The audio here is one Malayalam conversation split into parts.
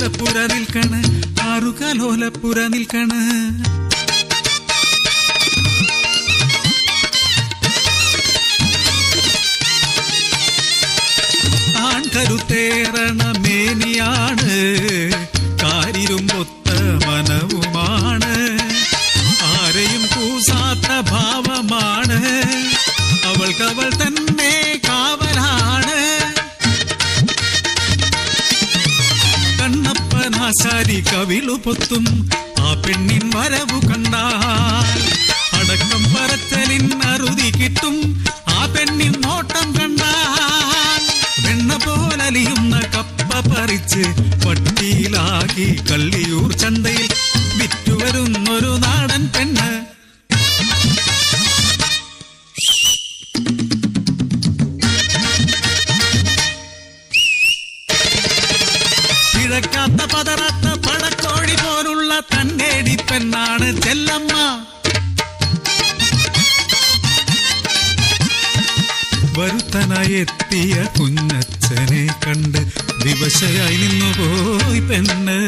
ആറുകലോലപ്പുര നിൽക്കണ്, ആറുകലോലപ്പുര നിൽക്കണ്. ആൺകരുത്തേറണ മേനിയാണ്, കാരിരുമ്പൊത്ത മനവുമാണ്, ആരെയും കൂസാത്ത ഭാവമാണ്, അവൾക്കവൾ തന്നെ കാവലാണ്. കണ്ണപ്പനാശാരി കവിളു പൊത്തും ആ പെണ്ണിൻ വരവു കണ്ടാൽ, അടക്കം പറച്ചലിൻ അറുതി കിട്ടും ആ പെണ്ണിൻ നോട്ടം കണ്ടാൽ. വെണ്ണ പോലലിയുന്ന കപ്പ പറിച്ച് പട്ടിയിലാക്കി കള്ളിയൂർ ചന്തയിൽ വിറ്റുവരുന്നൊരു നാടൻ പെണ്ണ്. പിഴക്കാത്ത പതറാത്ത പടക്കോഴി പോലുള്ള തന്നേടി പെണ്ണാണ് ചെല്ലമ്മ. വരുത്തനായെത്തിയ കുഞ്ഞച്ഛനെ കണ്ട് വിവശയായി നിന്നുപോയി പെണ്ണ്.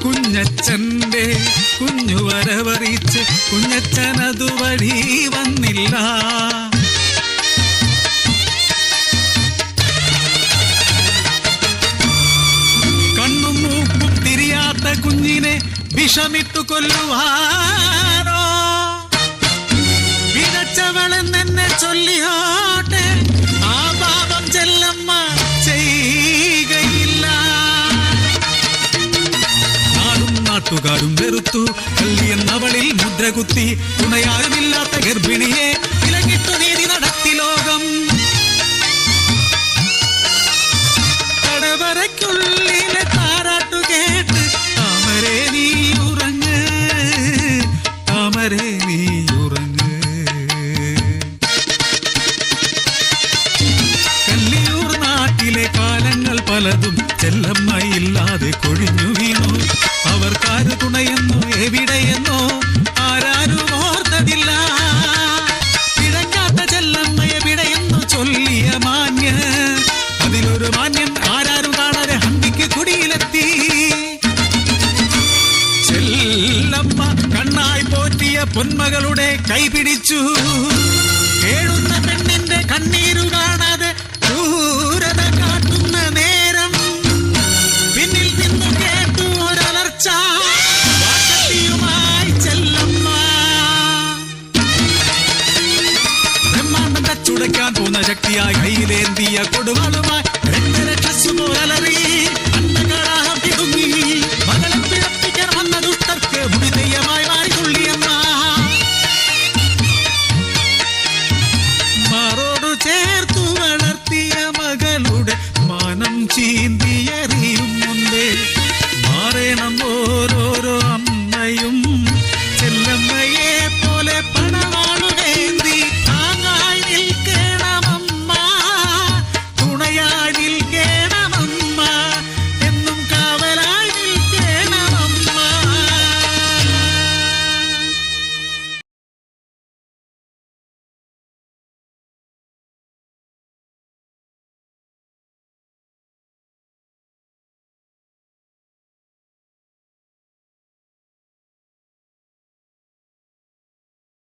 കുഞ്ഞച്ഛന്റെ കുഞ്ഞുവരവറിയിച്ച് കുഞ്ഞച്ഛനതുവഴി വന്നില്ല. കണ്ണും മൂക്കും തിരിയാത്ത കുഞ്ഞിനെ വിഷമിട്ടു കൊല്ലുവാനോ വിതച്ചവളെന്നെ ചൊല്ലിയോട്ടെ ആ പാപം ചെല്ലമ്മ ചെയ്യുകയില്ല. നാട്ടുകാരും വെറുത്തു, കല്ലിയെന്നവളിൽ മുദ്രകുത്തി, തുണയാരുമില്ലാത്ത ഗർഭിണിയെ വിലങ്ങിട്ടു നീതി നടത്തി ലോകം. കടവരയ്ക്കുള്ളിലെ താരാട്ടു കേട്ട് താമരേ നീ ഉറങ്ങ്, താമരേ നീ ഉറങ്ങ്. കല്ലിയൂർ നാട്ടിലെ കാലങ്ങൾ പലതും ചെല്ലമ്മയില്ലാതെ കൊഴിഞ്ഞു വീണു. അവർക്കാര് തുണയെന്നോ എവിടെയെന്നോ ആരാരും ഓർത്തതില്ല. പിഴങ്ങാത്ത ചെല്ലമ്മ എവിടെയെന്നോ ചൊല്ലിയ മാന്യ, അതിലൊരു മാന്യൻ ആരാരും കാണാതെ ഹന്തിക്ക് കുടിയിലെത്തി. ചെല്ലമ്മ കണ്ണായി പോറ്റിയ പൊന്മകളുടെ കൈപിടിച്ചു. കേഴുന്ന പെണ്ണിന്റെ കണ്ണീരു കാണാതെ ക്രൂരത കാട്ടുന്ന നേരം പിന്നിൽ നിന്നു കേട്ടു ഒരലർച്ച. ചെല്ലമ്മ ബ്രഹ്മാണ്ടം കച്ചുടയ്ക്കാൻ പോകുന്ന ശക്തിയായി കയ്യിലേന്തിയ കൊടുവാളുമായി രക്ഷസുപോലറി അണ്ടകടാഹം കിടുങ്ങി. മകളെ പിഴപ്പിക്കാൻ വന്ന ദുഷ്ടർക്ക് ഭൂമിദയ്യമായി മാറി തുള്ളിയമ്മ. മാറോടു ചേർത്തു വളർത്തിയ മകളുടെ മാനം ചീന്തിയെറിയും മുമ്പേ മാറേണം ഓരോരോ അമ്മയും